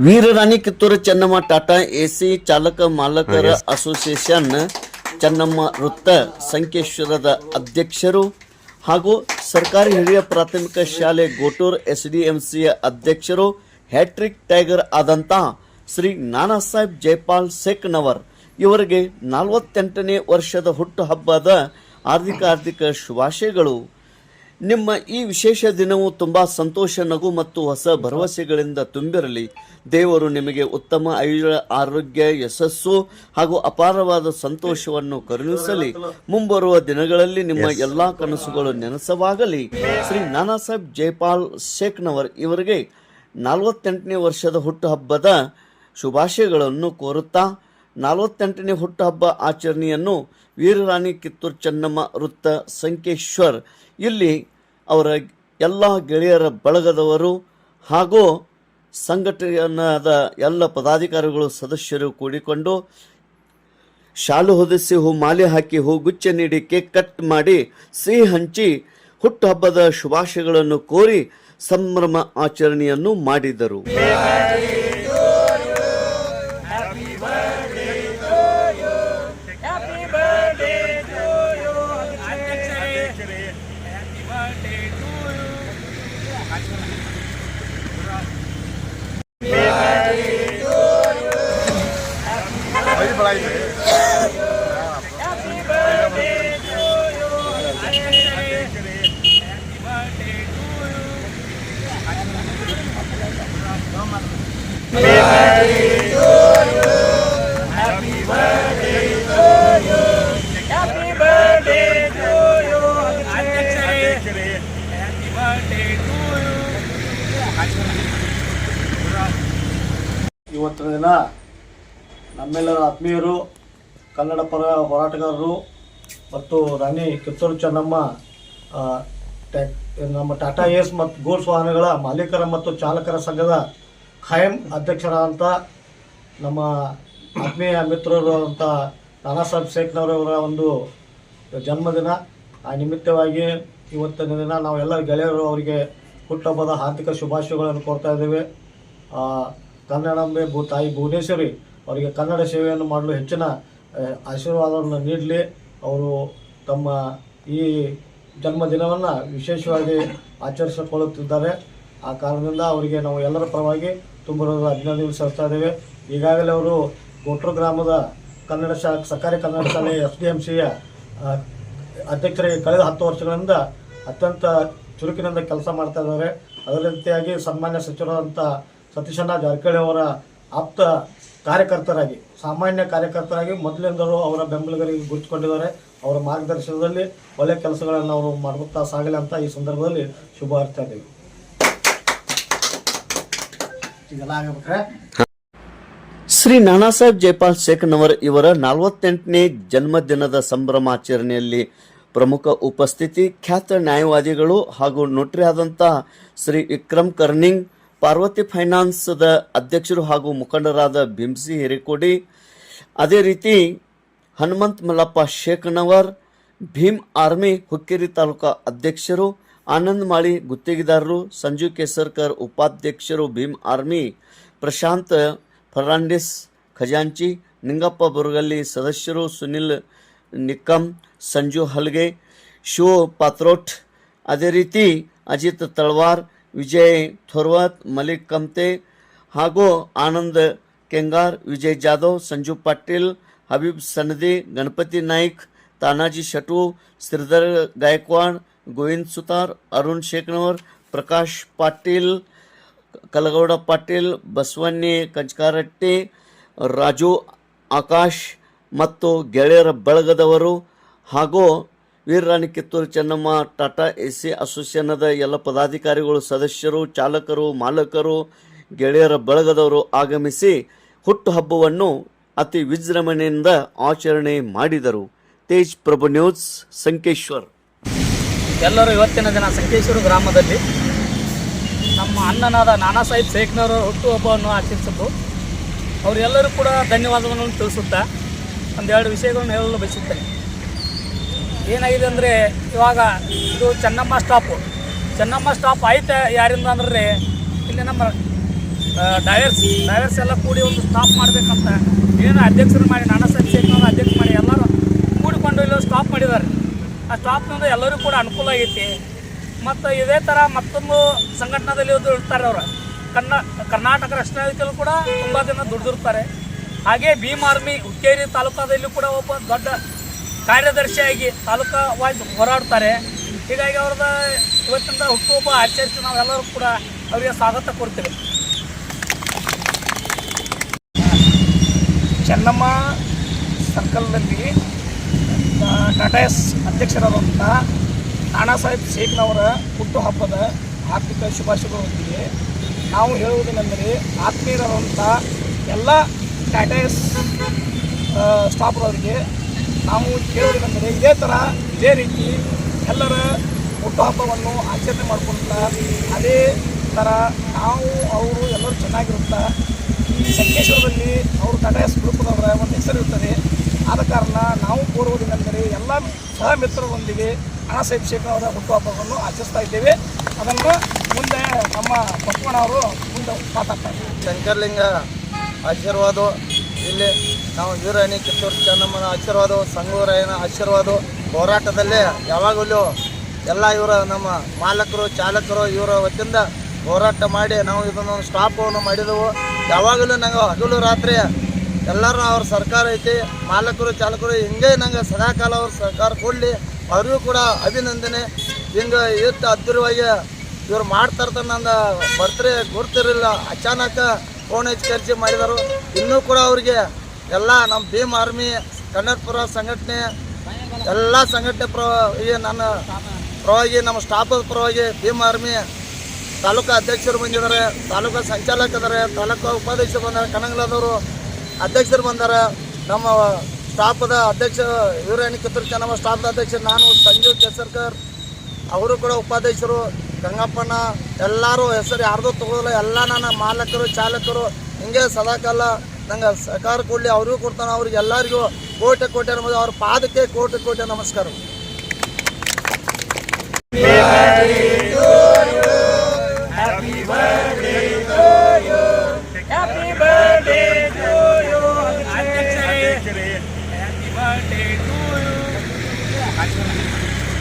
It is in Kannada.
ವೀರರಾಣಿ ಕಿತ್ತೂರು ಚೆನ್ನಮ್ಮ ಟಾಟಾ ಎಸಿ ಚಾಲಕ ಮಾಲಕರ ಅಸೋಸಿಯೇಷನ್ ಚೆನ್ನಮ್ಮ ವೃತ್ತ ಸಂಕೇಶ್ವರದ ಅಧ್ಯಕ್ಷರು ಹಾಗೂ ಸರ್ಕಾರಿ ಹಿರಿಯ ಪ್ರಾಥಮಿಕ ಶಾಲೆ ಗೋಟೂರ್ ಎಸ್ಡಿಎಂಸಿಯ ಅಧ್ಯಕ್ಷರು ಹ್ಯಾಟ್ರಿಕ್ ಟೈಗರ್ ಆದಂತಹ ಶ್ರೀ ನಾನಾ ಸಾಹೇಬ್ ಜೈಪಾಲ್ ಸೇಕ್ನವರ್ ಇವರಿಗೆ 48ನೇ ವರ್ಷದ ಹುಟ್ಟುಹಬ್ಬದ ಹಾರ್ದಿಕ ಶುಭಾಶಯಗಳು. ನಿಮ್ಮ ಈ ವಿಶೇಷ ದಿನವು ತುಂಬ ಸಂತೋಷ, ನಗು ಮತ್ತು ಹೊಸ ಭರವಸೆಗಳಿಂದ ತುಂಬಿರಲಿ. ದೇವರು ನಿಮಗೆ ಉತ್ತಮ ಆರೋಗ್ಯ, ಯಶಸ್ಸು ಹಾಗೂ ಅಪಾರವಾದ ಸಂತೋಷವನ್ನು ಕರುಣಿಸಲಿ. ಮುಂಬರುವ ದಿನಗಳಲ್ಲಿ ನಿಮ್ಮ ಎಲ್ಲಾ ಕನಸುಗಳು ನೆನಸವಾಗಲಿ. ಶ್ರೀ ನಾನಾ ಸಾಹೇಬ್ ಜೈಪಾಲ್ ಸೇಕ್ನವರ್ ಇವರಿಗೆ 48ನೇ ವರ್ಷದ ಹುಟ್ಟುಹಬ್ಬದ ಶುಭಾಶಯಗಳನ್ನು ಕೋರುತ್ತಾ 48ನೇ ಹುಟ್ಟುಹಬ್ಬ ಆಚರಣೆಯನ್ನು ವೀರರಾಣಿ ಕಿತ್ತೂರು ಚೆನ್ನಮ್ಮ ವೃತ್ತ ಸಂಕೇಶ್ವರ್ ಇಲ್ಲಿ ಅವರ ಎಲ್ಲ ಗೆಳೆಯರ ಬಳಗದವರು ಹಾಗೂ ಸಂಘಟನೆಯಾದ ಎಲ್ಲ ಪದಾಧಿಕಾರಿಗಳು ಸದಸ್ಯರು ಕೂಡಿಕೊಂಡು ಶಾಲು ಹೊದಿಸಿ ಹೂ ಮಾಲೆ ಹಾಕಿ ಹೂಗುಚ್ಚ ನೀಡಿ ಕೇಕ್ ಕಟ್ ಮಾಡಿ ಸಿಹಿ ಹಂಚಿ ಹುಟ್ಟುಹಬ್ಬದ ಶುಭಾಶಯಗಳನ್ನು ಕೋರಿ ಸಂಭ್ರಮ ಆಚರಣೆಯನ್ನು ಮಾಡಿದರು. ಇವತ್ತಿನ ದಿನ ನಮ್ಮೆಲ್ಲರ ಆತ್ಮೀಯರು, ಕನ್ನಡ ಪರ ಹೋರಾಟಗಾರರು ಮತ್ತು ರಾಣಿ ಕಿತ್ತೂರು ಚೆನ್ನಮ್ಮ ನಮ್ಮ ಟಾಟಾ ಏಸ್ ಮತ್ತು ಗೂಡ್ಸ್ ವಾಹನಗಳ ಮಾಲೀಕರ ಮತ್ತು ಚಾಲಕರ ಸಂಘದ ಖಾಯಂ ಅಧ್ಯಕ್ಷರಾದಂಥ ನಮ್ಮ ಆತ್ಮೀಯ ಮಿತ್ರರು ಅಂತ ನಾನಾ ಸಾಹೇಬ್ ಸೇಕ್ನವರವರ ಒಂದು ಜನ್ಮದಿನ. ಆ ನಿಮಿತ್ತವಾಗಿ ಇವತ್ತಿನ ದಿನ ನಾವು ಎಲ್ಲ ಗೆಳೆಯರು ಅವರಿಗೆ ಹುಟ್ಟುಹಬ್ಬದ ಹಾರ್ದಿಕ ಶುಭಾಶಯಗಳನ್ನು ಕೋರ್ತಾ ಇದ್ದೇವೆ. ಕನ್ನಡಾಂಬೆ ತಾಯಿ ಭುವನೇಶ್ವರಿ ಅವರಿಗೆ ಕನ್ನಡ ಸೇವೆಯನ್ನು ಮಾಡಲು ಹೆಚ್ಚಿನ ಆಶೀರ್ವಾದವನ್ನು ನೀಡಲಿ. ಅವರು ತಮ್ಮ ಈ ಜನ್ಮದಿನವನ್ನು ವಿಶೇಷವಾಗಿ ಆಚರಿಸಿಕೊಳ್ಳುತ್ತಿದ್ದಾರೆ. ಆ ಕಾರಣದಿಂದ ಅವರಿಗೆ ನಾವು ಎಲ್ಲರ ಪರವಾಗಿ ತುಂಬ ಅಭಿನಂದನೆ ಸಲ್ಲಿಸ್ತಾ ಇದ್ದೇವೆ. ಈಗಾಗಲೇ ಅವರು ಗೋಟ್ರು ಗ್ರಾಮದ ಸರ್ಕಾರಿ ಕನ್ನಡ ಶಾಲೆ SDMCಯ ಅಧ್ಯಕ್ಷರಾಗಿ ಕಳೆದ 10 ವರ್ಷಗಳಿಂದ ಅತ್ಯಂತ ಚುರುಕಿನಿಂದ ಕೆಲಸ ಮಾಡ್ತಾ ಇದ್ದಾರೆ. ಅದರ ರೀತಿಯಾಗಿ ಸನ್ಮಾನ್ಯ ಸಚಿವರಾದಂಥ ಸತೀಶಣ್ಣ ಜಾರಕಿಹೊಳಿ ಅವರ ಆಪ್ತ ಕಾರ್ಯಕರ್ತರಾಗಿ, ಸಾಮಾನ್ಯ ಕಾರ್ಯಕರ್ತರಾಗಿ ಮೊದಲಿಂದಲೂ ಅವರ ಬೆಂಬಲಿಗರಿಗೆ ಗುರುತಿಸಿಕೊಂಡಿದ್ದಾರೆ. ಅವರ ಮಾರ್ಗದರ್ಶನದಲ್ಲಿ ಒಳ್ಳೆಯ ಕೆಲಸಗಳನ್ನು ಅವರು ಮಾಡುತ್ತಾ ಸಾಗಲಿ ಅಂತ ಈ ಸಂದರ್ಭದಲ್ಲಿ ಶುಭ ಹಾರೈಸ್ತಾ ಇದ್ದೀವಿ. ಶ್ರೀ ನಾನಾ ಸಾಹೇಬ್ ಜೈಪಾಲ್ ಸೇಕ್ನವರ್ ಇವರ 48ನೇ ಜನ್ಮದಿನದ ಸಂಭ್ರಮಾಚರಣೆಯಲ್ಲಿ ಪ್ರಮುಖ ಉಪಸ್ಥಿತಿ ಖ್ಯಾತ ನ್ಯಾಯವಾದಿಗಳು ಹಾಗೂ ನೋಟ್ರಿ ಆದಂಥ ಶ್ರೀ ವಿಕ್ರಮ್ ಕರ್ನಿಂಗ್, ಪಾರ್ವತಿ ಫೈನಾನ್ಸ್ದ ಅಧ್ಯಕ್ಷರು ಹಾಗೂ ಮುಖಂಡರಾದ ಭೀಮ್ಸಿ ಹಿರೇಕೋಡಿ, ಅದೇ ರೀತಿ ಹನುಮಂತ್ ಮಲ್ಲಪ್ಪ ಶೇಖನವರ್, ಭೀಮ್ ಆರ್ಮಿ ಹುಕ್ಕೇರಿ ತಾಲೂಕಾ ಅಧ್ಯಕ್ಷರು, ಆನಂದ್ ಮಾಳಿ ಗುತ್ತಿಗೆದಾರರು, ಸಂಜು ಕೇಸರ್ಕರ್ ಉಪಾಧ್ಯಕ್ಷರು ಭೀಮ್ ಆರ್ಮಿ, ಪ್ರಶಾಂತ್ ಫರ್ನಾಂಡಿಸ್ ಖಜಾಂಚಿ, ನಿಂಗಪ್ಪ ಬುರುಗಲ್ಲಿ ಸದಸ್ಯರು, ಸುನಿಲ್ ನಿಕ್ಕಮ್, ಸಂಜು ಹಲ್ಗೆ, ಶಿವ ಪಾತ್ರೋಟ್, ಅದೇ ರೀತಿ ಅಜಿತ್ ತಳವಾರ್, ವಿಜಯ್ ಥೋರ್ವತ್, ಮಲಿಕ್ ಕಮ್ತೆ ಹಾಗೂ ಆನಂದ್ ಕೆಂಗಾರ್, ವಿಜಯ್ ಜಾಧವ್, ಸಂಜು ಪಾಟೀಲ್, ಹಬೀಬ್ ಸನದಿ, ಗಣಪತಿ ನಾಯ್ಕ್, ತಾನಾಜಿ ಶಟು, ಶ್ರೀಧರ್ ಗಾಯಕ್ವಾಡ್, ಗೋವಿಂದ್ ಸುತಾರ್, ಅರುಣ್ ಶೇಖನವರ್, ಪ್ರಕಾಶ್ ಪಾಟೀಲ್, ಕಲಗೌಡ ಪಾಟೀಲ್, ಬಸವಣ್ಣಿ ಕಂಚಕಾರಟ್ಟಿ, ರಾಜು ಆಕಾಶ್ ಮತ್ತು ಗೆಳೆಯರ ಬಳಗದವರು ಹಾಗೂ ವೀರರಾಣಿ ಕಿತ್ತೂರು ಚೆನ್ನಮ್ಮ ಟಾಟಾ ಎಸಿ ಅಸೋಸಿಯೇಷನ್ದ ಎಲ್ಲ ಪದಾಧಿಕಾರಿಗಳು, ಸದಸ್ಯರು, ಚಾಲಕರು, ಮಾಲಕರು, ಗೆಳೆಯರ ಬಳಗದವರು ಆಗಮಿಸಿ ಹುಟ್ಟುಹಬ್ಬವನ್ನು ಅತಿ ವಿಜೃಂಭಣೆಯಿಂದ ಆಚರಣೆ ಮಾಡಿದರು. ತೇಜ್ ಪ್ರಭು ನ್ಯೂಸ್, ಸಂಕೇಶ್ವರ್. ಎಲ್ಲರೂ ಇವತ್ತಿನ ದಿನ ಸಂಕೇಶ್ವರ ಗ್ರಾಮದಲ್ಲಿ ನಮ್ಮ ಅಣ್ಣನಾದ ನಾನಾ ಸಾಹೇಬ್ ಸೇಕ್ನವರ ಹುಟ್ಟುಹಬ್ಬವನ್ನು ಆಚರಿಸಿದ್ದು ಅವರೆಲ್ಲರೂ ಕೂಡ ಧನ್ಯವಾದಗಳನ್ನು ತಿಳಿಸುತ್ತಾ ಒಂದೆರಡು ವಿಷಯಗಳನ್ನು ಹೇಳಲು ಬಯಸುತ್ತೇನೆ. ಏನಾಗಿದೆ ಅಂದರೆ ಇವಾಗ ಇದು ಚೆನ್ನಮ್ಮ ಸ್ಟಾಪ್ ಆಯ್ತು ಯಾರಿಂದ ಅಂದರೆ ಇಲ್ಲಿ ನಮ್ಮ ಡೈವರ್ಸ್ ಎಲ್ಲ ಕೂಡಿ ಒಂದು ಸ್ಟಾಪ್ ಮಾಡಬೇಕಂತ ಏನು ಅಧ್ಯಕ್ಷರು ಮಾಡಿ ನಾನಾ ಸಾಹೇಬ್ ಶೇಖನವರು ಅಧ್ಯಕ್ಷ ಮಾಡಿ ಎಲ್ಲರೂ ಕೂಡಿಕೊಂಡು ಇಲ್ಲಿ ಸ್ಟಾಪ್ ಮಾಡಿದ್ದಾರೆ. ಆ ಸ್ಟಾಪ್ನಿಂದ ಎಲ್ಲರಿಗೂ ಕೂಡ ಅನುಕೂಲ ಆಗೈತಿ. ಮತ್ತು ಇದೇ ಥರ ಮತ್ತೊಂದು ಸಂಘಟನೆಯಲ್ಲಿ ಇರ್ತಾರೆ ಅವರು ಕರ್ನಾಟಕ ರಕ್ಷಣಾ ವೇದಿಕೆಯಲ್ಲೂ ಕೂಡ ತುಂಬ ಜನ ದುಡಿದಿರ್ತಾರೆ. ಹಾಗೆ ಭೀಮ್ ಆರ್ಮಿ ಹುಕ್ಕೇರಿ ತಾಲೂಕಾದಲ್ಲಿ ಕೂಡ ಒಬ್ಬ ದೊಡ್ಡ ಕಾರ್ಯದರ್ಶಿಯಾಗಿ ತಾಲೂಕಾ ವಾಯ್ಸ್ ಹೋರಾಡ್ತಾರೆ. ಹೀಗಾಗಿ ಅವ್ರದ್ದು ಇವತ್ತಿಂದ ಹುಟ್ಟುಹಬ್ಬ ಆಚರಿಸಿ ನಾವೆಲ್ಲರೂ ಕೂಡ ಅವರಿಗೆ ಸ್ವಾಗತ ಕೊಡ್ತೇವೆ. ಚೆನ್ನಮ್ಮ ಸರ್ಕಲ್ನಲ್ಲಿ ಟಾಟಾ ಎಸ್ ಅಧ್ಯಕ್ಷರಾದಂಥ ನಾನಾ ಸಾಹೇಬ್ ಶೇಖನವರ ಹುಟ್ಟುಹಬ್ಬದ ಆರ್ಥಿಕ ಶುಭಾಶಯಗಳೊಂದಿಗೆ ನಾವು ಹೇಳುವುದೇನೆಂದರೆ ಆತ್ಮೀಯರಾದಂಥ ಎಲ್ಲ ಟಾಟಾ ಎಸ್ ಸ್ಟಾಫ್ರವರಿಗೆ ನಾವು ಹೇಳುವುದೇನೆಂದರೆ ಇದೇ ರೀತಿ ಎಲ್ಲರ ಹುಟ್ಟುಹಬ್ಬವನ್ನು ಆಚರಣೆ ಮಾಡ್ಕೊಳ್ತಾ ಅದೇ ಥರ ನಾವು ಅವರು ಎಲ್ಲರೂ ಚೆನ್ನಾಗಿರುತ್ತಾ ಈ ಸಂಕೇಶ್ವರದಲ್ಲಿ ಅವರು ಟಾಟಾ ಎಸ್ ಗ್ರೂಪ್ನವರ ಒಂದು ಹೆಸರಿರುತ್ತದೆ. ಆದ ಕಾರಣ ನಾವು ಕೋರುವುದೇನೆಂದರೆ ಎಲ್ಲ ಸಹ ಮಿತ್ರರೊಂದಿಗೆ ನಾನಾ ಸಾಹೇಬ್ ಶೇಖನವರ ಹುಟ್ಟುಹಬ್ಬವನ್ನು ಆಚರಿಸ್ತಾ ಇದ್ದೇವೆ. ಅದನ್ನು ಮುಂದೆ ನಮ್ಮ ಬಸವಣ್ಣ ಅವರು ಮುಂದೆ ಮಾತಾಡ್ತಾರೆ. ಶಂಕರಲಿಂಗ ಆಶೀರ್ವಾದ, ಇಲ್ಲಿ ನಾವು ವೀರರಾಣಿ ಕಿತ್ತೂರು ಚೆನ್ನಮ್ಮನ ಆಶೀರ್ವಾದ, ಸಂಗೂರಾಯನ ಆಶೀರ್ವಾದ ಹೋರಾಟದಲ್ಲೇ ಯಾವಾಗಲೂ ಎಲ್ಲ ಇವರ ನಮ್ಮ ಮಾಲಕರು ಚಾಲಕರು ಇವರ ವತಿಯಿಂದ ಹೋರಾಟ ಮಾಡಿ ನಾವು ಇದನ್ನು ಸ್ಟಾಪನ್ನು ಮಾಡಿದೆವು. ಯಾವಾಗಲೂ ನಂಗೆ ಹಗಲು ರಾತ್ರಿ ಎಲ್ಲರೂ ಅವ್ರ ಸರ್ಕಾರ ಐತಿ, ಮಾಲಕರು ಚಾಲಕರು ಹಿಂಗೆ ನಂಗೆ ಸದಾಕಾಲ ಅವ್ರ ಸರ್ಕಾರ ಕೊಡಲಿ, ಅವ್ರಿಗೂ ಕೂಡ ಅಭಿನಂದನೆ. ಹಿಂಗೆ ಎಷ್ಟು ಅದ್ದೂರಿಯಾಗಿ ಇವ್ರು ಮಾಡ್ತಾರ್ತಾರೆ. ನಂದು ಬರ್ತ್ಡೇ ಗುರ್ತಿರಲಿಲ್ಲ, ಅಚಾನಕ ಫೋನ್ ಹಚ್ಚಿ ಖರ್ಚು ಮಾಡಿದರು. ಇನ್ನೂ ಕೂಡ ಅವ್ರಿಗೆ ಎಲ್ಲ ನಮ್ಮ ಭೀಮ್ ಆರ್ಮಿ ಕನ್ನಡಪುರ ಸಂಘಟನೆ ಎಲ್ಲ ಸಂಘಟನೆ ಪರವಾಗಿ ನನ್ನ ಪರವಾಗಿ ನಮ್ಮ ಸ್ಟಾಫದ ಪರವಾಗಿ ಭೀಮ್ ಆರ್ಮಿ ತಾಲೂಕಾ ಅಧ್ಯಕ್ಷರು ಬಂದಿದ್ದಾರೆ, ತಾಲೂಕಾ ಸಂಚಾಲಕರಿದ್ದಾರೆ, ತಾಲೂಕಾ ಉಪಾಧ್ಯಕ್ಷರು ಬಂದಾರೆ, ಕನಂಗಲದವರು ಅಧ್ಯಕ್ಷರು ಬಂದಾರೆ, ನಮ್ಮ ಸ್ಟಾಫದ ಅಧ್ಯಕ್ಷ ವೀರರಾಣಿ ಕಿತ್ತೂರು ಚೆನ್ನಮ್ಮ ಸ್ಟಾಫದ ಅಧ್ಯಕ್ಷರು ನಾನು ಸಂಜೀವ್ ಕೇಸರ್ಕರ್, ಅವರು ಕೂಡ ಉಪಾಧ್ಯಕ್ಷರು ಗಂಗಪ್ಪಣ್ಣ, ಎಲ್ಲರೂ ಹೆಸರು ಯಾರ್ದು ತಗೋಲ್ಲ, ಎಲ್ಲ ನನ್ನ ಮಾಲಕರು ಚಾಲಕರು ಹಿಂಗೆ ಸದಾಕಾಲ ನಂಗೆ ಸಹಕಾರ ಕೊಡಲಿ, ಅವ್ರಿಗೂ ಕೊಡ್ತಾನೆ. ಅವ್ರಿಗೆ ಎಲ್ಲರಿಗೂ ಕೋಟೆ ಕೋಟೆ ಅನ್ನೋದು ಅವ್ರ ಪಾದಕ್ಕೆ ಕೋಟೆ ಕೋಟೆ ನಮಸ್ಕಾರ.